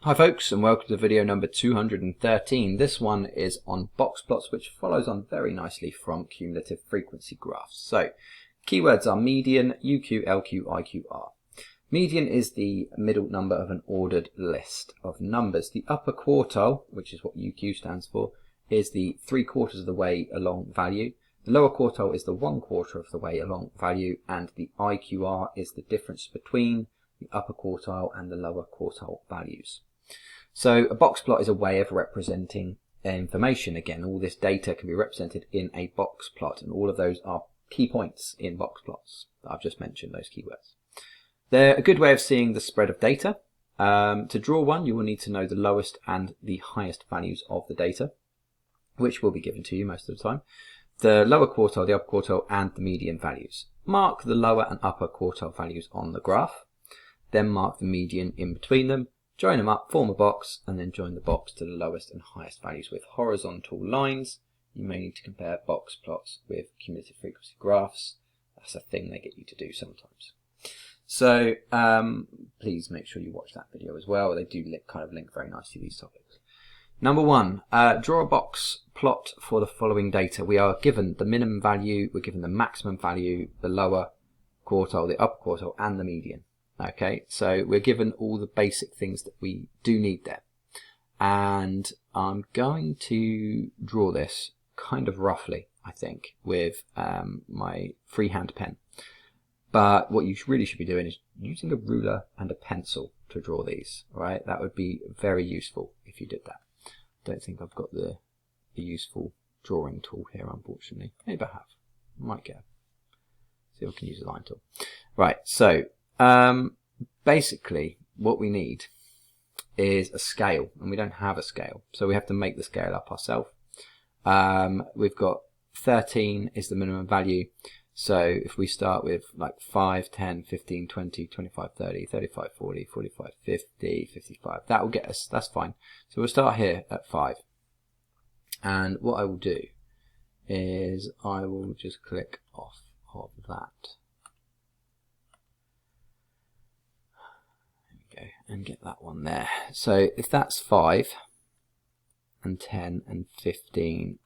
Hi folks, and welcome to video number 213. This one is on box plots, which follows on very nicely from cumulative frequency graphs. So keywords are median, UQ, LQ, IQ, R. Median is the middle number of an ordered list of numbers. The upper quartile, which is what UQ stands for, is the 3/4 of the way along value. The lower quartile is the 1/4 of the way along value, and the IQR is the difference between the upper quartile and the lower quartile values. So a box plot is a way of representing information. Again, all this data can be represented in a box plot, and all of those are key points in box plots that I've just mentioned, those keywords. They're a good way of seeing the spread of data. To draw one, you will need to know the lowest and the highest values of the data, which will be given to you most of the time. The lower quartile, the upper quartile, and the median values. Mark the lower and upper quartile values on the graph, then mark the median in between them, join them up, form a box, and then join the box to the lowest and highest values with horizontal lines. You may need to compare box plots with cumulative frequency graphs. That's a thing they get you to do sometimes. So please make sure you watch that video as well. They do kind of link very nicely to these topics. Number one, draw a box plot for the following data. We are given the minimum value, we're given the maximum value, the lower quartile, the upper quartile, and the median. Okay, so we're given all the basic things that we do need there. And I'm going to draw this kind of roughly, I think, with my freehand pen. But what you really should be doing is using a ruler and a pencil to draw these, right? That would be very useful if you did that. Don't think I've got the useful drawing tool here, unfortunately. Maybe I have. Might go. See if I can use the line tool. Right, so basically what we need is a scale, and we don't have a scale, so we have to make the scale up ourselves. We've got 13 is the minimum value, so if we start with like 5, 10, 15, 20, 25, 30, 35, 40, 45, 50, 55, that will get us, that's fine. So we'll start here at 5, and what I will do is I will just click off of that. And get that one there. So if that's 5 and 10 and 15,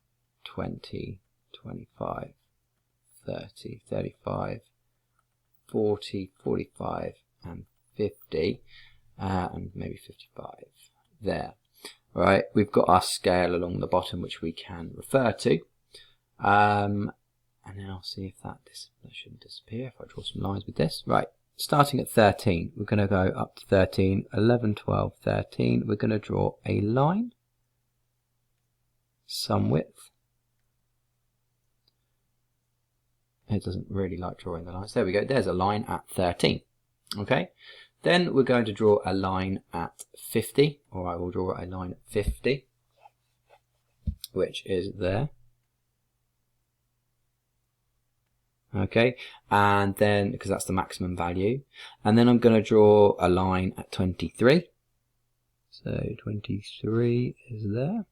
20, 25, 30, 35, 40, 45 and 50 and maybe 55 there. All right, we've got our scale along the bottom which we can refer to, and then I'll see if that shouldn't disappear if I draw some lines with this. Right. Starting at 13, we're going to go up to 13, 11, 12, 13. We're going to draw a line, some width. It doesn't really like drawing the lines. There we go. There's a line at 13. Okay. Then we're going to draw a line at 50, or I will draw a line at 50, which is there. Okay, and then because that's the maximum value, and then I'm going to draw a line at 23. So 23 is there.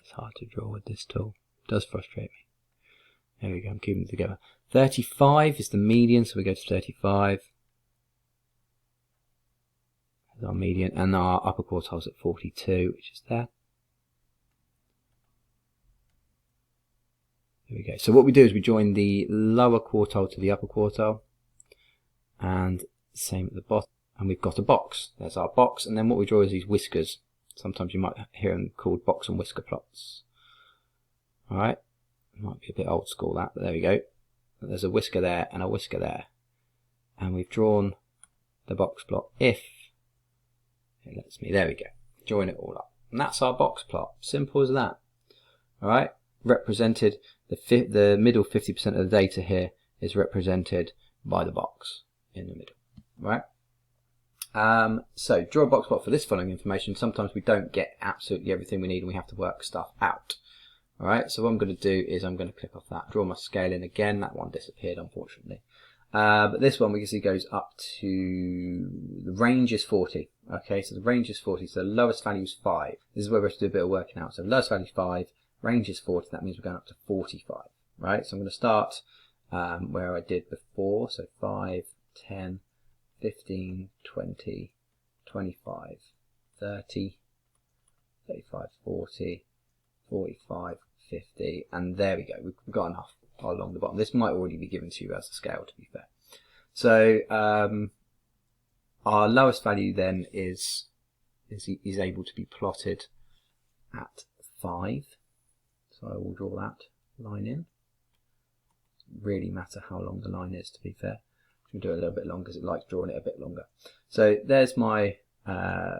It's hard to draw with this tool. It does frustrate me. There we go, I'm keeping it together. 35 is the median, so we go to 35. That's our median, and our upper quartile is at 42, which is there. There we go. So what we do is we join the lower quartile to the upper quartile, and same at the bottom, and we've got a box. There's our box, and then what we draw is these whiskers. Sometimes you might hear them called box and whisker plots. All right, might be a bit old school that, but there we go. There's a whisker there and a whisker there, and we've drawn the box plot if it lets me. There we go. Join it all up, and that's our box plot. Simple as that. All right. Represented, the middle 50% of the data here is represented by the box in the middle, right? So draw a box plot for this following information. Sometimes we don't get absolutely everything we need and we have to work stuff out. All right, so what I'm going to do is I'm going to click off that, draw my scale in again. That one disappeared, unfortunately. But this one we can see goes up to, the range is 40. Okay, so the range is 40, so the lowest value is 5. This is where we have to do a bit of working out. So the lowest value is 5. Range is 40, that means we're going up to 45, right? So I'm going to start where I did before, so 5, 10, 15, 20, 25, 30, 35, 40, 45, 50, and there we go. We've got enough along the bottom. This might already be given to you as a scale, to be fair. So our lowest value then is able to be plotted at 5. So I will draw that line in. Doesn't really matter how long the line is, to be fair. I'm going to do it a little bit longer because it likes drawing it a bit longer. So there's my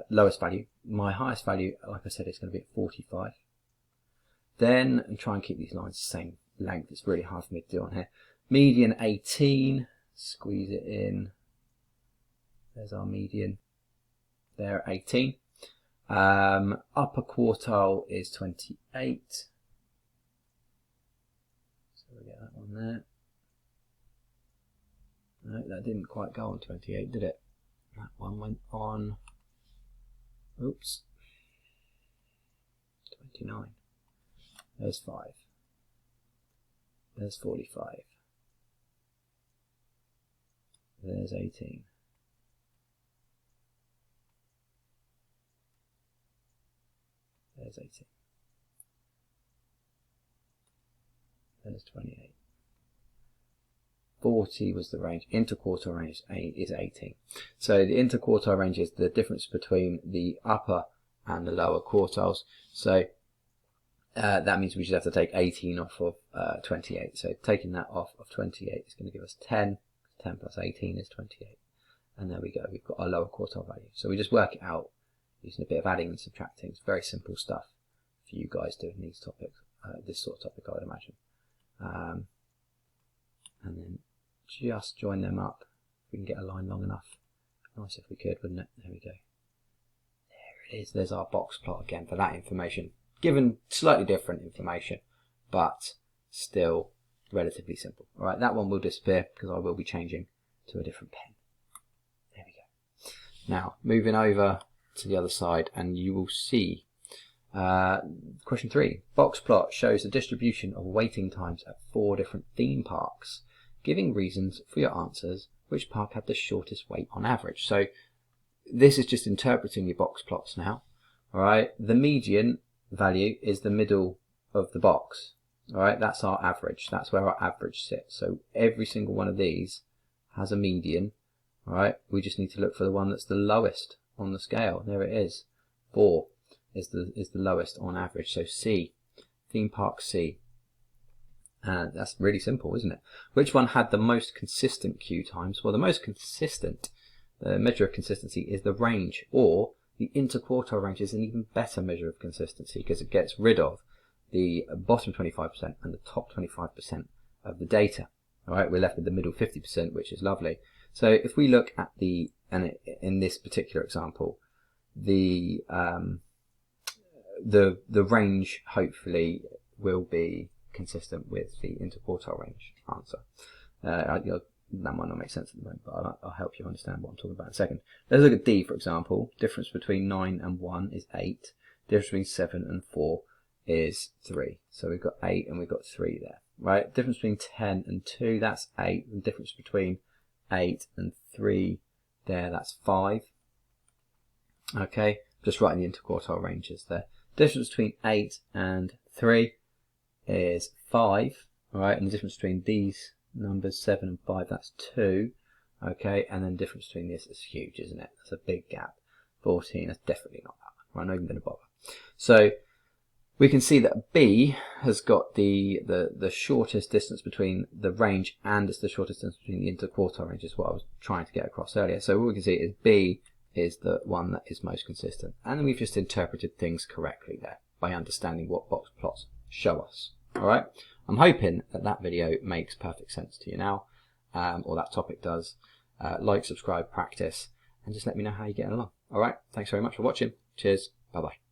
lowest value. My highest value, like I said, is going to be at 45. Then, and try and keep these lines the same length. It's really hard for me to do on here. Median 18. Squeeze it in. There's our median. There at 18. Upper quartile is 28. So we'll get that one there. No, that didn't quite go on 28, did it? That one went on, oops, 29. There's 5. There's 45. There's 18. There's 18. There's 28. 40 was the range. Interquartile range is 18. So the interquartile range is the difference between the upper and the lower quartiles. So that means we should have to take 18 off of 28. So taking that off of 28 is going to give us 10. 10 plus 18 is 28. And there we go. We've got our lower quartile value. So we just work it out using a bit of adding and subtracting. It's very simple stuff for you guys doing these topics, this sort of topic, I would imagine. And then just join them up. If we can get a line long enough. Nice if we could, wouldn't it? There we go. There it is. There's our box plot again for that information. Given slightly different information, but still relatively simple. All right, that one will disappear because I will be changing to a different pen. There we go. Now, moving over to the other side, and you will see question 3. Box plot shows the distribution of waiting times at 4 different theme parks, giving reasons for your answers. Which park had the shortest wait on average? So this is just interpreting your box plots now. All right, the median value is the middle of the box. All right, that's our average. That's where our average sits. So every single one of these has a median. All right, we just need to look for the one that's the lowest on the scale. There it is. 4 is the lowest on average. So C, theme park C. And that's really simple, isn't it? Which one had the most consistent queue times? Well, the most consistent, the measure of consistency is the range, or the interquartile range is an even better measure of consistency because it gets rid of the bottom 25% and the top 25% of the data. All right, we're left with the middle 50%, which is lovely. So if we look at the, and in this particular example, the range hopefully will be consistent with the interquartile range answer. That might not make sense at the moment, but I'll help you understand what I'm talking about in a second. Let's look at D, for example. Difference between 9 and 1 is 8. Difference between 7 and 4 is 3. So we've got 8 and we've got 3 there, right? Difference between 10 and 2, that's 8. The difference between 8 and 3 there, that's 5. Okay, just writing the interquartile ranges there. Difference between 8 and 3 is 5, all right, and the difference between these numbers 7 and 5, that's 2. Okay, and then the difference between this is huge, isn't it? That's a big gap. 14, that's definitely not that one. I'm not even going to bother. So we can see that B has got the shortest distance between the range, and it's the shortest distance between the interquartile range, is what I was trying to get across earlier. So what we can see is B is the one that is most consistent, and we've just interpreted things correctly there by understanding what box plots show us. All right, I'm hoping that that video makes perfect sense to you now, or that topic does. Like, subscribe, practice, and just let me know how you're getting along. All right, thanks very much for watching. Cheers, bye bye.